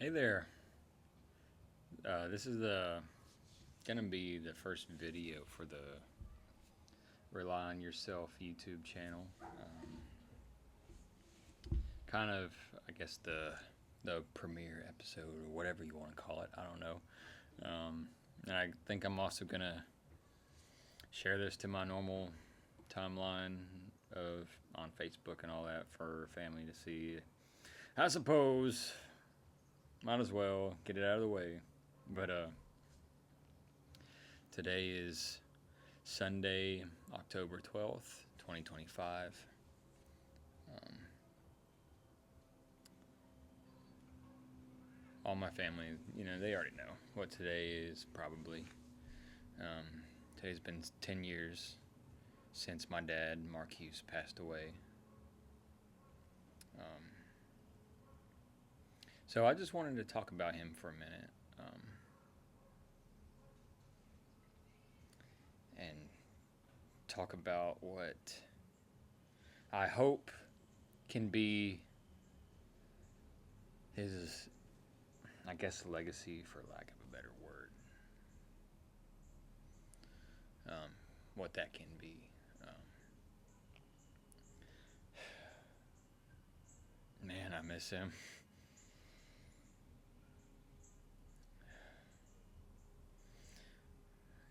Hey there. This is gonna be the first video for the Rely on Yourself YouTube channel. Kind of, I guess the premiere episode or whatever you want to call it. I don't know. And I think I'm also gonna share this to my normal timeline of on Facebook and all that for family to see. I suppose might as well get it out of the way. But today is Sunday, October 12th, 2025. Um, all my family, they already know what today is probably. Um, Today's been 10 years since my dad, Mark Hughes, passed away. Um, so I just wanted to talk about him for a minute. And talk about what I hope can be his, I guess, legacy, for lack of a better word. What that can be. Man, I miss him.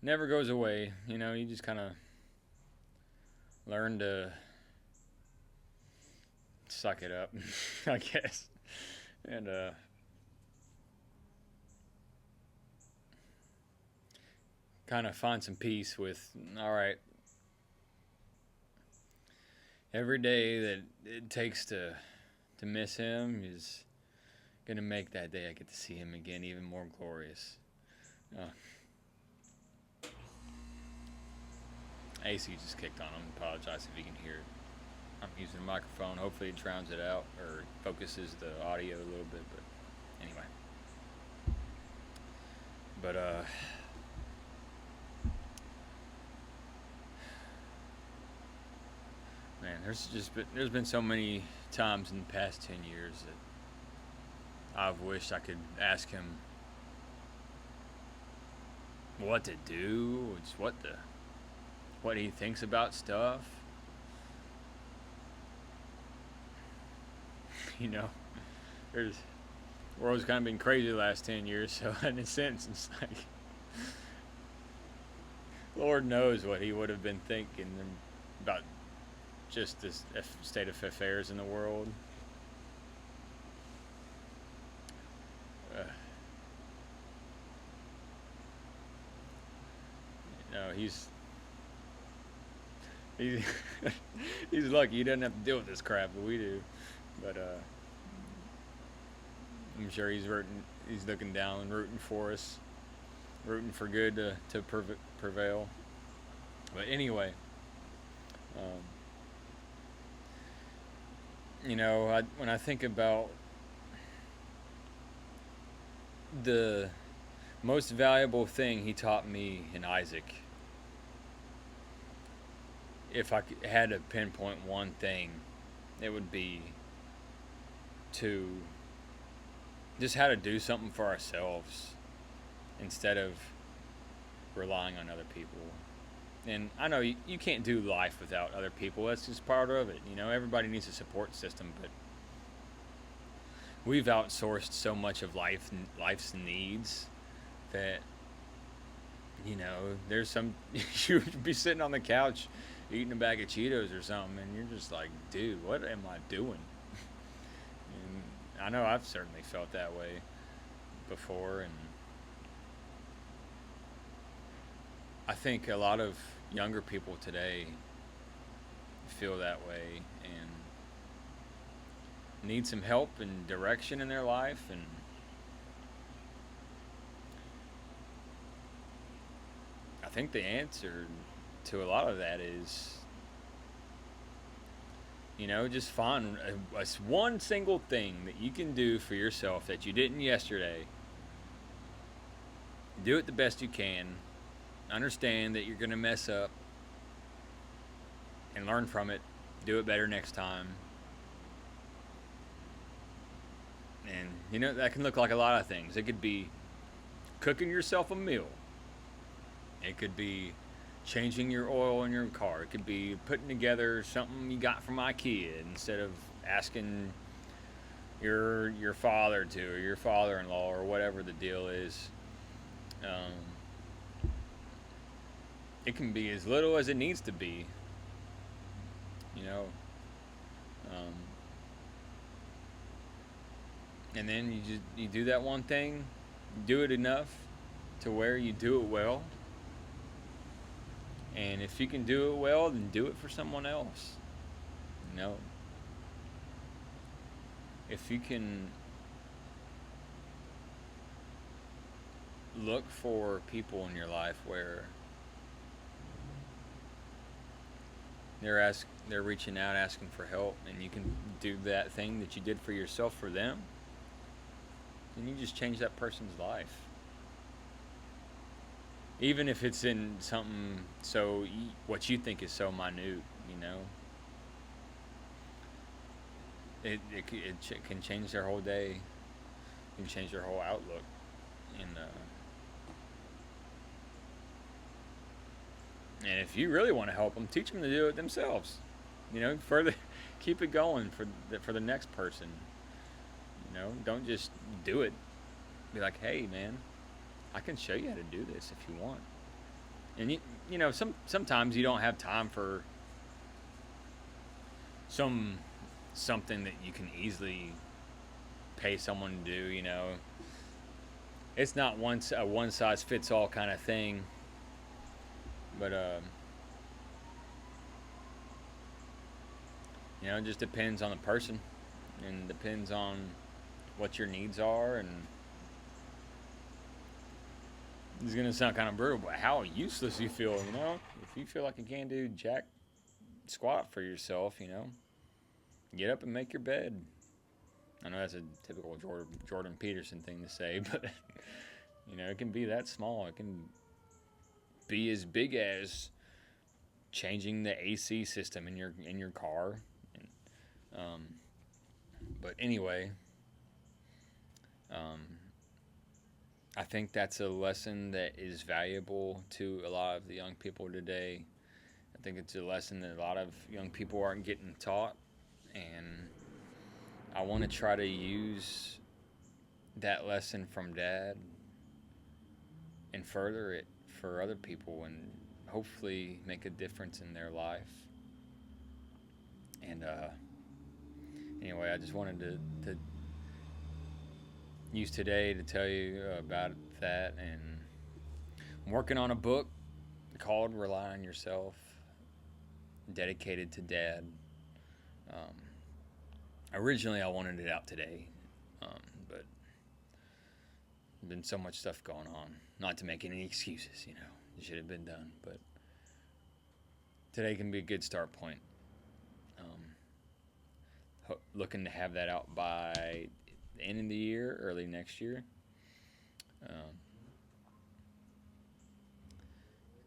Never goes away, you just kind of learn to suck it up, I guess. And kind of find some peace with, all right, every day that it takes to miss him is going to make that day I get to see him again even more glorious. AC just kicked on him. Apologize if you can hear it. I'm using a microphone. Hopefully it drowns it out or focuses the audio a little bit. But anyway. But man, there's been so many times in the past 10 years that I've wished I could ask him what to do, just what he thinks about stuff. There's the world's kind of been crazy the last 10 years, so in a sense, it's like Lord knows what he would have been thinking about just this state of affairs in the world. He's he's lucky he doesn't have to deal with this crap, but we do. But I'm sure he's looking down and rooting for us, rooting for good to prevail. But anyway, when I think about the most valuable thing he taught me in Isaac, if I had to pinpoint one thing, it would be to just how to do something for ourselves instead of relying on other people. And I know you can't do life without other people. That's just part of it. Everybody needs a support system, but we've outsourced so much of life's needs that there's some you'd be sitting on the couch eating a bag of Cheetos or something, and you're just like, dude, what am I doing? And I know I've certainly felt that way before, and I think a lot of younger people today feel that way and need some help and direction in their life. And I think the answer to a lot of that is, just find one single thing that you can do for yourself that you didn't yesterday. Do it the best you can. Understand that you're going to mess up and learn from it. Do it better next time. And, that can look like a lot of things. It could be cooking yourself a meal. It could be changing your oil in your car. It could be putting together something you got from IKEA instead of asking your father to, or your father-in-law, or whatever the deal is. Um, it can be as little as it needs to be. You know, um, and then you do that one thing, do it enough to where you do it well. And if you can do it well, then do it for someone else. You know, if you can look for people in your life where they're reaching out asking for help, and you can do that thing that you did for yourself for them, then you just change that person's life. Even if it's in something what you think is so minute, it can change their whole day. It can change their whole outlook. And if you really want to help them, teach them to do it themselves. Further, keep it going for the next person. Don't just do it. Be like, hey, man, I can show you how to do this if you want. And sometimes you don't have time for something that you can easily pay someone to do. It's not a one size fits all kind of thing. But it just depends on the person, and depends on what your needs are. And it's gonna sound kind of brutal, but how useless you feel. If you feel like you can't do jack squat for yourself, get up and make your bed. I know that's a typical Jordan Peterson thing to say, but it can be that small. It can be as big as changing the AC system in your car. But anyway, I think that's a lesson that is valuable to a lot of the young people today. I think it's a lesson that a lot of young people aren't getting taught, and I want to try to use that lesson from Dad and further it for other people, and hopefully make a difference in their life. And anyway, I just wanted to use today to tell you about that. And I'm working on a book called Rely on Yourself, dedicated to Dad. Originally I wanted it out today, but there's been so much stuff going on. Not to make any excuses, it should have been done, but today can be a good start point. Looking to have that out by the end of the year, early next year.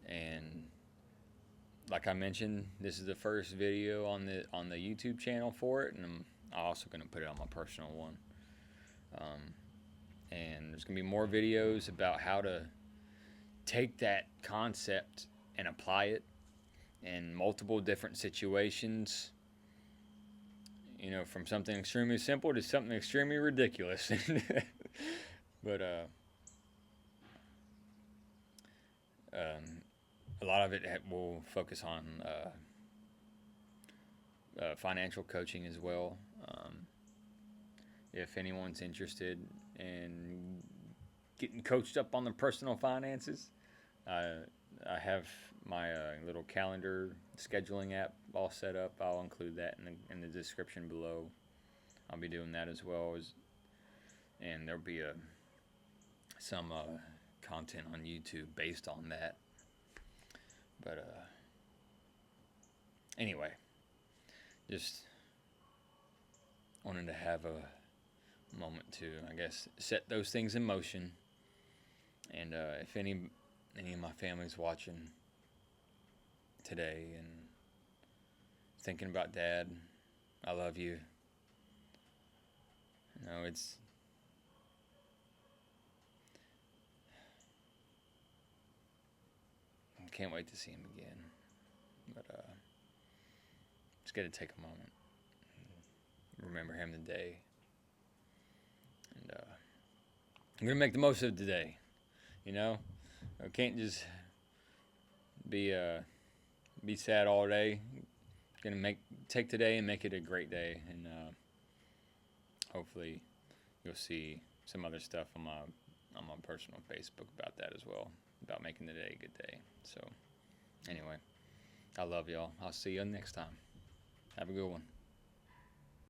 And like I mentioned, this is the first video on the YouTube channel for it, and I'm also going to put it on my personal one. And there's going to be more videos about how to take that concept and apply it in multiple different situations. From something extremely simple to something extremely ridiculous. But a lot of it will focus on financial coaching as well. If anyone's interested in getting coached up on their personal finances, I have my little calendar scheduling app all set up. I'll include that in the description below. I'll be doing that as well, and there'll be some content on YouTube based on that. But anyway, just wanted to have a moment to, I guess, set those things in motion. And if any of my family's watching today and thinking about Dad, I love you. It's can't wait to see him again. But just got to take a moment, remember him today, and I'm gonna make the most of today. You know, I can't just be sad all day. Gonna take today and make it a great day, and hopefully you'll see some other stuff on my personal Facebook about that as well, about making the day a good day. So anyway, I love y'all. I'll see you next time. Have a good one.